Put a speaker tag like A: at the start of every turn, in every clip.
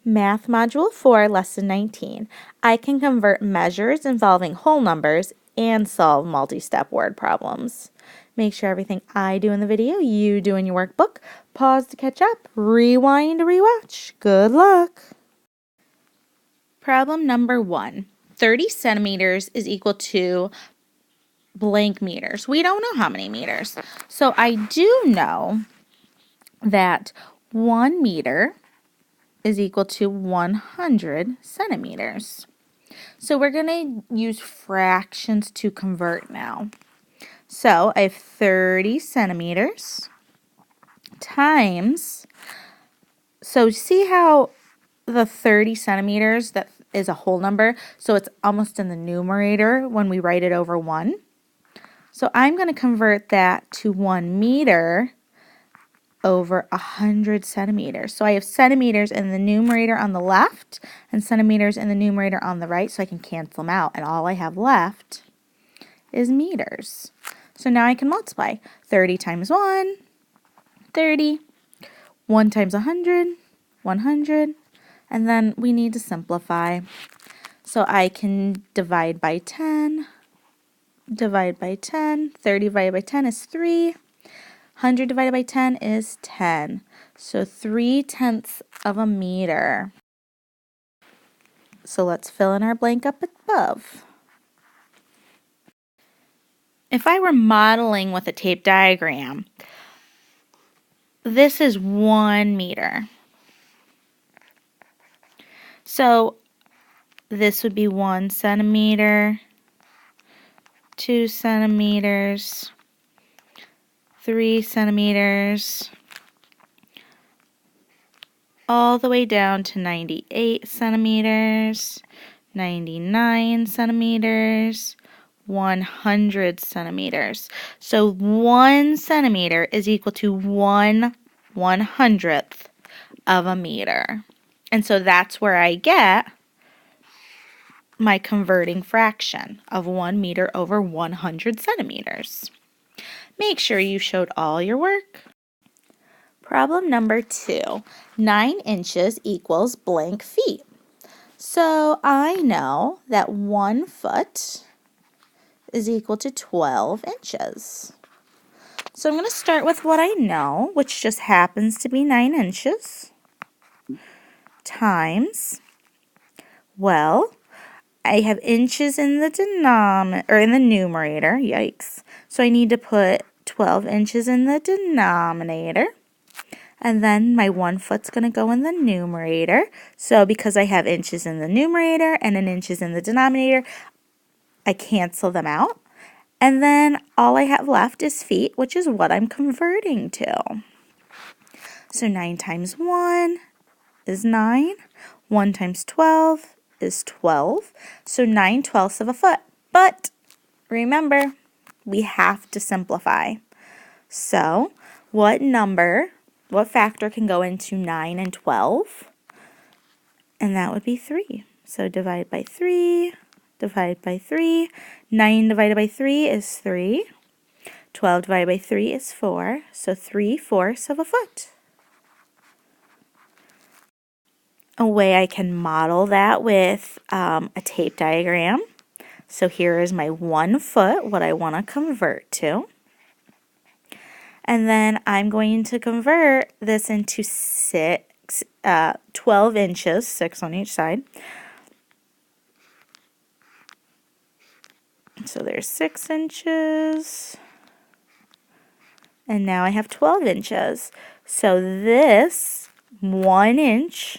A: Math Module 4, Lesson 19. I can convert measures involving whole numbers and solve multi-step word problems. Make sure everything I do in the video, you do in your workbook. Pause to catch up, rewind to rewatch. Good luck. Problem number 1. 30 centimeters is equal to blank meters. We don't know how many meters. So I do know that 1 meter is equal to 100 centimeters. So we're going to use fractions to convert now. So I have 30 centimeters times, so see how the 30 centimeters, that is a whole number, so it's almost in the numerator when we write it over 1. So I'm going to convert that to 1 meter over 100 centimeters. So I have centimeters in the numerator on the left and centimeters in the numerator on the right, so I can cancel them out. And all I have left is meters. So now I can multiply. 30 times 1, 30. 1 times 100, 100. And then we need to simplify. So I can divide by 10, divide by 10. 30 divided by 10 is 3. 100 divided by 10 is 10. So 3/10 of a meter. So let's fill in our blank up above. If I were modeling with a tape diagram, this is 1 meter. So this would be 1 centimeter, 2 centimeters, 3 centimeters, all the way down to 98 centimeters, 99 centimeters, 100 centimeters. So 1 centimeter is equal to 1/100th of a meter. And so that's where I get my converting fraction of 1 meter over 100 centimeters. Make sure you showed all your work. Problem number 2. 9 inches equals blank feet. So I know that 1 foot is equal to 12 inches. So I'm going to start with what I know, which just happens to be 9 inches, times, well, I have inches in the numerator, yikes. So I need to put 12 inches in the denominator. And then my 1 foot's going to go in the numerator. So because I have inches in the numerator and an inches in the denominator, I cancel them out. And then all I have left is feet, which is what I'm converting to. So 9 times 1 is 9. 1 times 12 is 12. So 9/12 of a foot. But remember, we have to simplify. So what factor can go into 9 and 12? And that would be 3. So divide by 3, divide by 3. 9 divided by 3 is 3. 12 divided by 3 is 4. So 3/4 of a foot. A way I can model that with a tape diagram. So here is my 1 foot, what I want to convert to. And then I'm going to convert this into 12 inches, 6 on each side. So there's 6 inches. And now I have 12 inches. So this 1 inch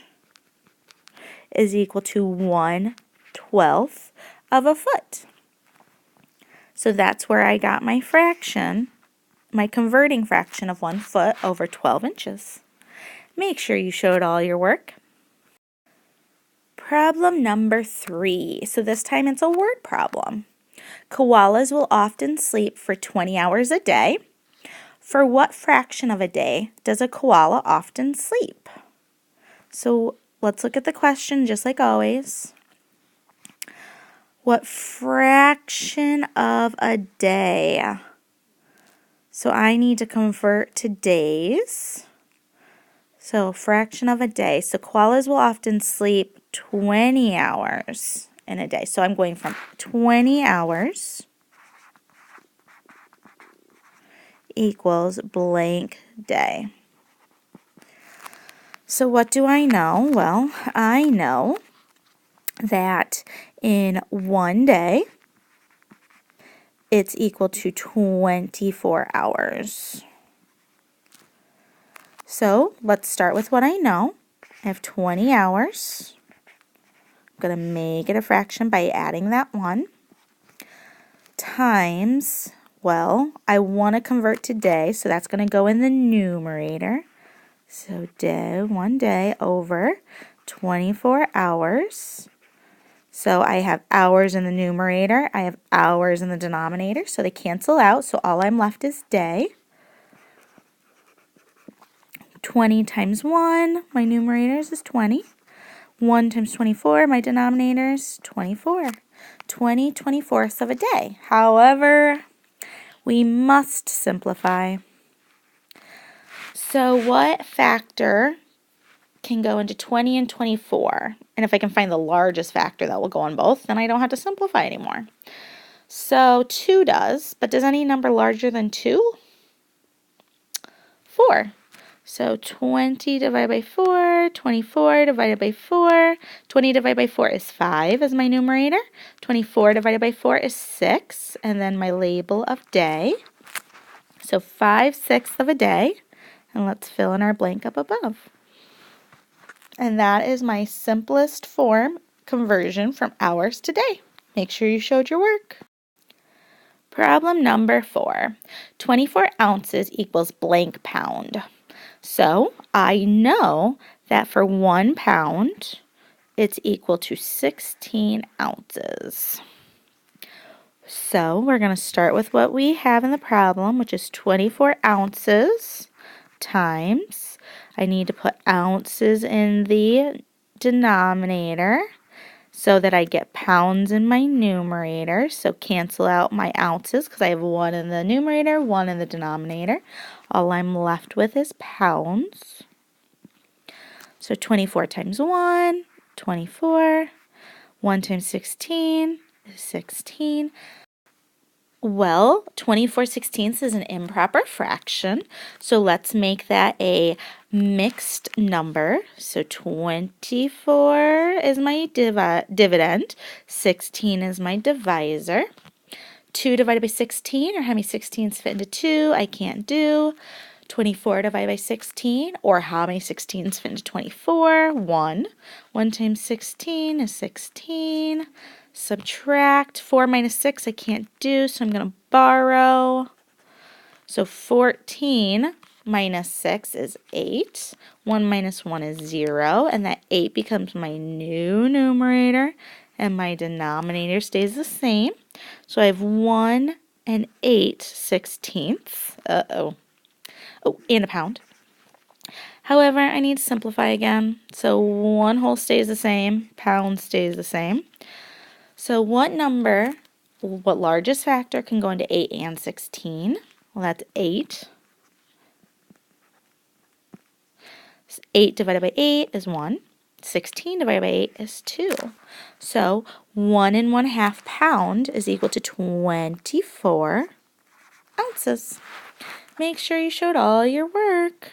A: is equal to 1/12 of a foot. So that's where I got my fraction, my converting fraction of 1 foot over 12 inches. Make sure you showed all your work. Problem number 3. So this time it's a word problem. Koalas will often sleep for 20 hours a day. For what fraction of a day does a koala often sleep? So let's look at the question just like always. What fraction of a day? So I need to convert to days. So a fraction of a day. So koalas will often sleep 20 hours in a day. So I'm going from 20 hours equals blank day. So what do I know? Well, I know that in one day, it's equal to 24 hours. So let's start with what I know. I have 20 hours. I'm going to make it a fraction by adding that 1 times, well, I want to convert to day, so that's going to go in the numerator. So day, 1 day over 24 hours. So I have hours in the numerator, I have hours in the denominator, so they cancel out, so all I'm left is day. 20 times 1, my numerators is 20. 1 times 24, my denominators, 24. 20 24ths of a day. However, we must simplify. So what factor can go into 20 and 24? And if I can find the largest factor that will go on both, then I don't have to simplify anymore. So 2 does, but does any number larger than 2? 4. So 20 divided by 4, 24 divided by 4. 20 divided by 4 is 5 as my numerator. 24 divided by 4 is 6, and then my label of day. So 5/6 of a day, and let's fill in our blank up above. And that is my simplest form conversion from hours to day. Make sure you showed your work. Problem number 4. 24 ounces equals blank pound. So I know that for 1 pound, it's equal to 16 ounces. So we're going to start with what we have in the problem, which is 24 ounces times, I need to put ounces in the denominator so that I get pounds in my numerator. So cancel out my ounces because I have 1 in the numerator, 1 in the denominator. All I'm left with is pounds. So 24 times 1, 24. 1 times 16 is 16. Well, 24/16 is an improper fraction, so let's make that a mixed number. So 24 is my dividend, 16 is my divisor. 2 divided by 16, or how many 16s fit into 2, I can't do. 24 divided by 16, or how many 16s fit into 24? 1. 1 times 16 is 16. Subtract 4 minus 6 I can't do, so I'm going to borrow. So 14 minus 6 is 8. 1 minus 1 is 0, and that 8 becomes my new numerator, and my denominator stays the same. So I have 1 and 8/16. Oh, and a pound. However, I need to simplify again. So 1 whole stays the same, pound stays the same. So what largest factor can go into 8 and 16? Well, that's 8. 8 divided by 8 is 1. 16 divided by 8 is 2. So 1 1/2 pound is equal to 24 ounces. Make sure you showed all your work.